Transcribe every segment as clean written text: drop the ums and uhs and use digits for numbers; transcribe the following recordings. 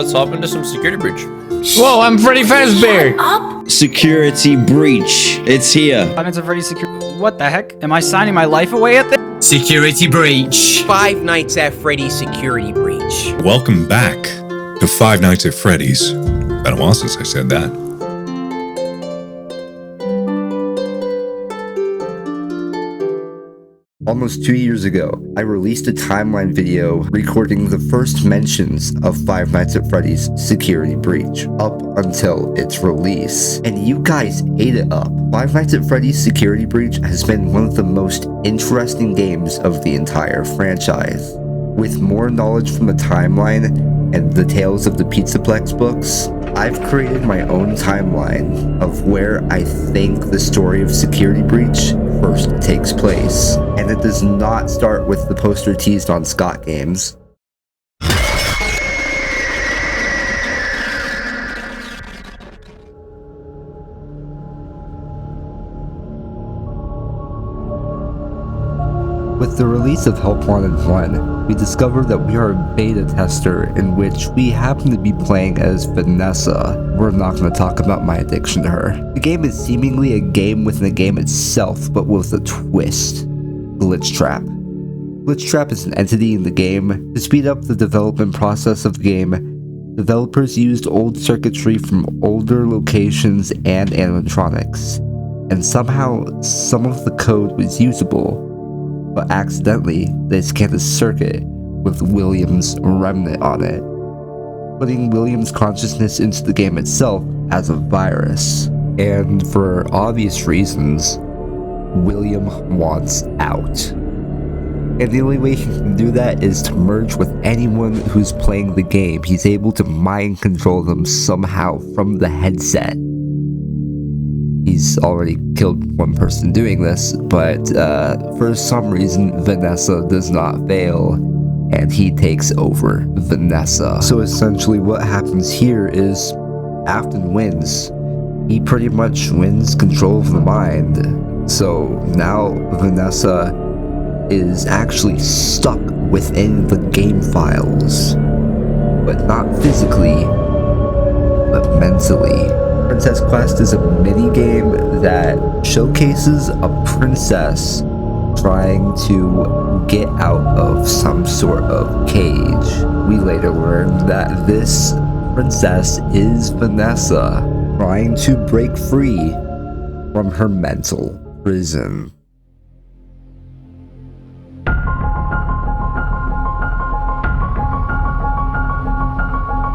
Let's hop into some security breach. Whoa, I'm Freddy Fazbear! Security breach. It's here. Five Nights at Freddy's security. What the heck? Am I signing my life away at this? Security breach. Five Nights at Freddy's security breach. Welcome back to Five Nights at Freddy's. Been a while since I said that. Almost 2 years ago, I released a timeline video recording the first mentions of Five Nights at Freddy's security breach up until its release, and you guys ate it up. Five Nights at Freddy's security breach has been one of the most interesting games of the entire franchise. With more knowledge from the timeline and the tales of the Plex books, I've created my own timeline of where I think the story of Security Breach first takes place, and it does not start with the poster teased on Scott Games. With the release of Help Wanted 1, we discovered that we are a beta tester in which we happen to be playing as Vanessa. We're not going to talk about my addiction to her. The game is seemingly a game within a game itself, but with a twist. Glitchtrap. Glitchtrap is an entity in the game. To speed up the development process of the game, developers used old circuitry from older locations and animatronics, and somehow some of the code was usable. But accidentally, they scanned a circuit with William's remnant on it, putting William's consciousness into the game itself as a virus. And for obvious reasons, William wants out. And the only way he can do that is to merge with anyone who's playing the game. He's able to mind control them somehow from the headset. He's already killed one person doing this, but for some reason Vanessa does not fail, and he takes over Vanessa. So essentially what happens here is Afton wins. He pretty much wins control of the mind. So now Vanessa is actually stuck within the game files, but not physically, but mentally. Princess Quest is a mini-game that showcases a princess trying to get out of some sort of cage. We later learned that this princess is Vanessa, trying to break free from her mental prison.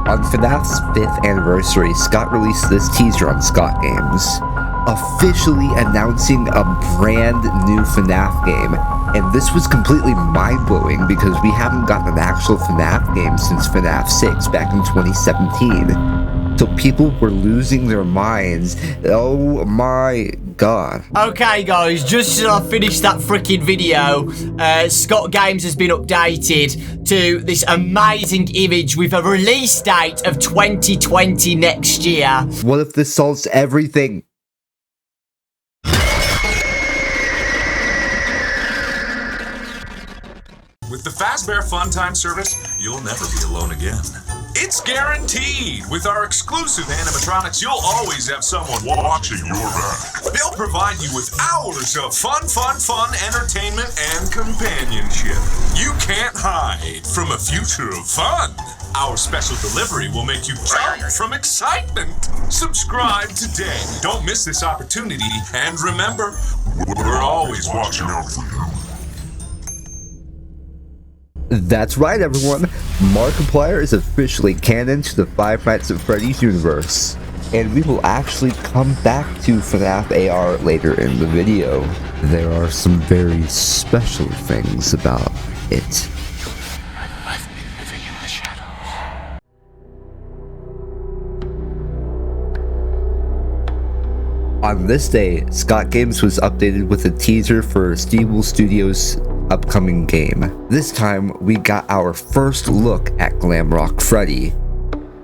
On Fnaf's 5th anniversary, Scott released this teaser on Scott Games, officially announcing a brand new Fnaf game. And this was completely mind-blowing because we haven't gotten an actual Fnaf game since Fnaf 6 back in 2017. So people were losing their minds. Oh my god. Okay guys, just as I finished that freaking video, Scott Games has been updated to this amazing image with a release date of 2020 next year. What if this solves everything? With the Fazbear Fun Time service, you'll never be alone again. It's guaranteed! With our exclusive animatronics, you'll always have someone watching your back. They'll provide you with hours of fun, entertainment, and companionship. You can't hide from a future of fun. Our special delivery will make you jump from excitement. Subscribe today. Don't miss this opportunity. And remember, we're always watching out for you. That's right, everyone. Markiplier is officially canon to the Five Nights at Freddy's universe, and we will actually come back to FNAF AR later in the video. There are some very special things about it. I've been living in the shadows. On this day, Scott Games was updated with a teaser for Steeble Studios' upcoming game. This time, we got our first look at Glamrock Freddy.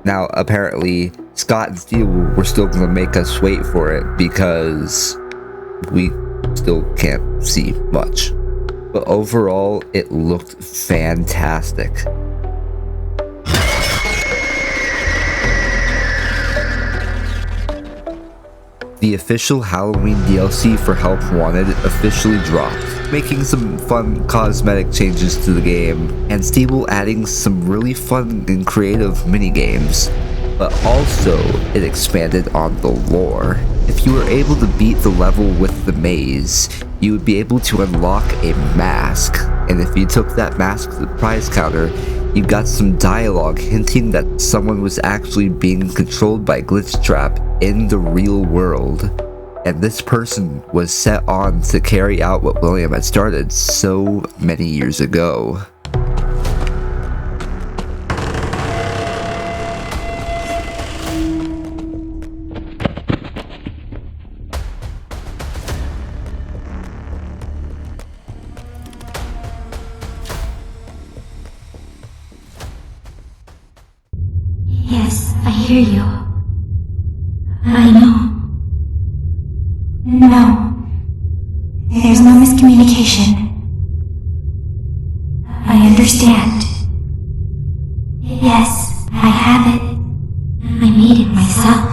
Now, apparently, Scott and Steeble were still gonna make us wait for it because we still can't see much. But overall, it looked fantastic. The official Halloween DLC for Help Wanted officially dropped, making some fun cosmetic changes to the game, and Steeble adding some really fun and creative minigames. But also, it expanded on the lore. If you were able to beat the level with the maze, you would be able to unlock a mask, and if you took that mask to the prize counter, you got some dialogue hinting that someone was actually being controlled by Glitchtrap in the real world. And this person was set on to carry out what William had started so many years ago. Yes, I hear you. I know. No. There's no miscommunication. I understand. Yes, I have it. I made it myself.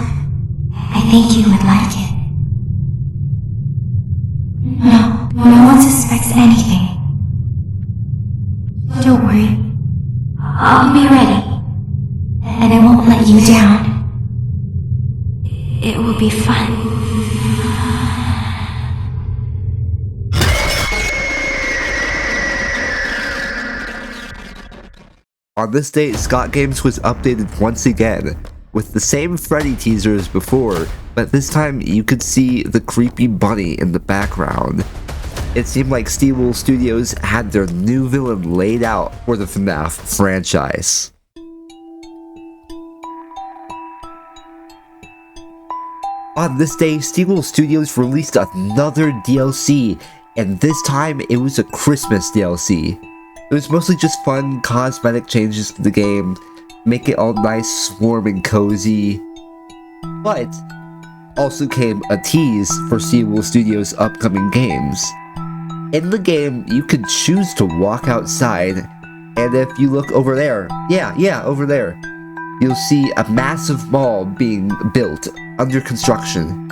I think you would like it. No one suspects anything. Don't worry. I'll be ready. And I won't let you down. It will be fun. On this day, Scott Games was updated once again, with the same Freddy teaser as before, but this time you could see the creepy bunny in the background. It seemed like Steeble Studios had their new villain laid out for the Fnaf franchise. On this day, Steeble Studios released another DLC, and this time it was a Christmas DLC. It was mostly just fun, cosmetic changes to the game, make it all nice, warm, and cozy. But also came a tease for Steeble Studios' upcoming games. In the game, you could choose to walk outside, and if you look over there, over there, you'll see a massive mall being built under construction.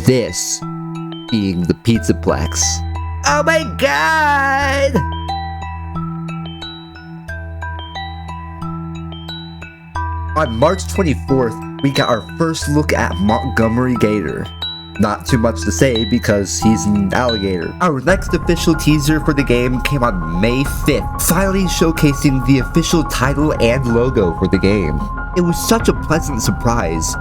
This being the Pizza Plex. Oh my god! On March 24th, we got our first look at Montgomery Gator. Not too much to say because he's an alligator. Our next official teaser for the game came on May 5th, finally showcasing the official title and logo for the game. It was such a pleasant surprise,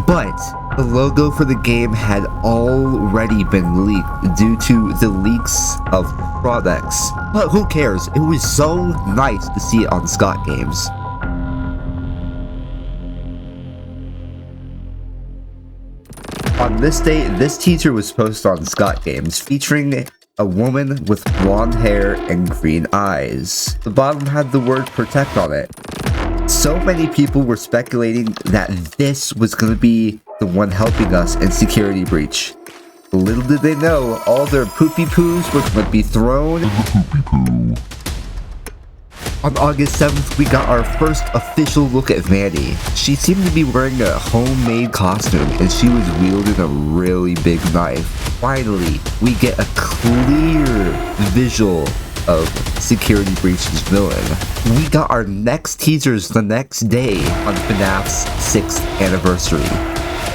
but the logo for the game had already been leaked due to the leaks of products. But who cares? It was so nice to see it on Scott Games. On this day, this teaser was posted on Scott Games, featuring a woman with blonde hair and green eyes. The bottom had the word protect on it. So many people were speculating that this was going to be the one helping us in Security Breach. Little did they know, all their poopy poos were going to be thrown in the poopy poo. On August 7th, we got our first official look at Vanny. She seemed to be wearing a homemade costume, and she was wielding a really big knife. Finally, we get a clear visual of Security Breach's villain. We got our next teasers the next day on Fnaf's 6th anniversary.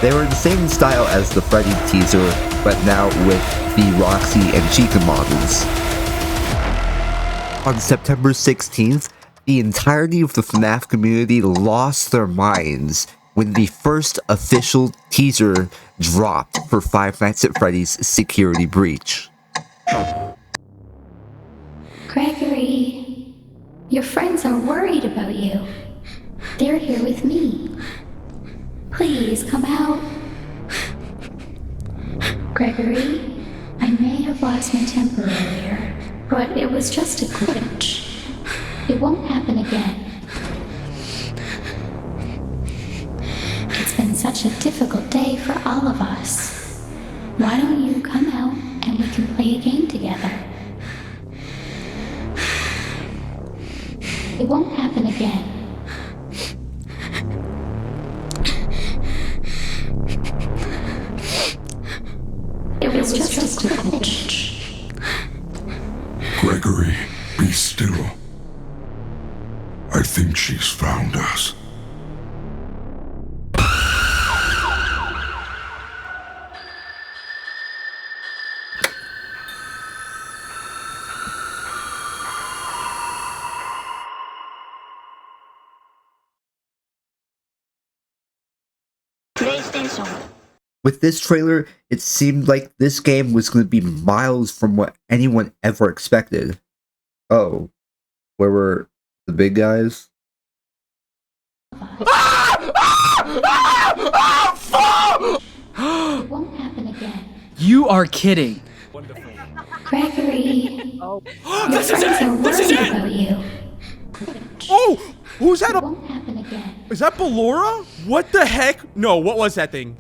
They were the same style as the Freddy teaser, but now with the Roxy and Chica models. On September 16th, the entirety of the Fnaf community lost their minds when the first official teaser dropped for Five Nights at Freddy's Security Breach. Gregory, your friends are worried about you. They're here with me. Please come out. Gregory, I may have lost my temper earlier, but it was just a glitch. It won't happen again. It's been such a difficult day for all of us. Why don't you come out and we can play a game together? It won't happen again. was just a glitch. Gregory, be still. I think she's found us. With this trailer, it seemed like this game was going to be miles from what anyone ever expected. Oh, where were the big guys? It won't happen again. You are kidding. Gregory. Oh. Your friends are worried about you. Oh! Who's that? It won't happen again. Is that Ballora? What the heck? No, what was that thing?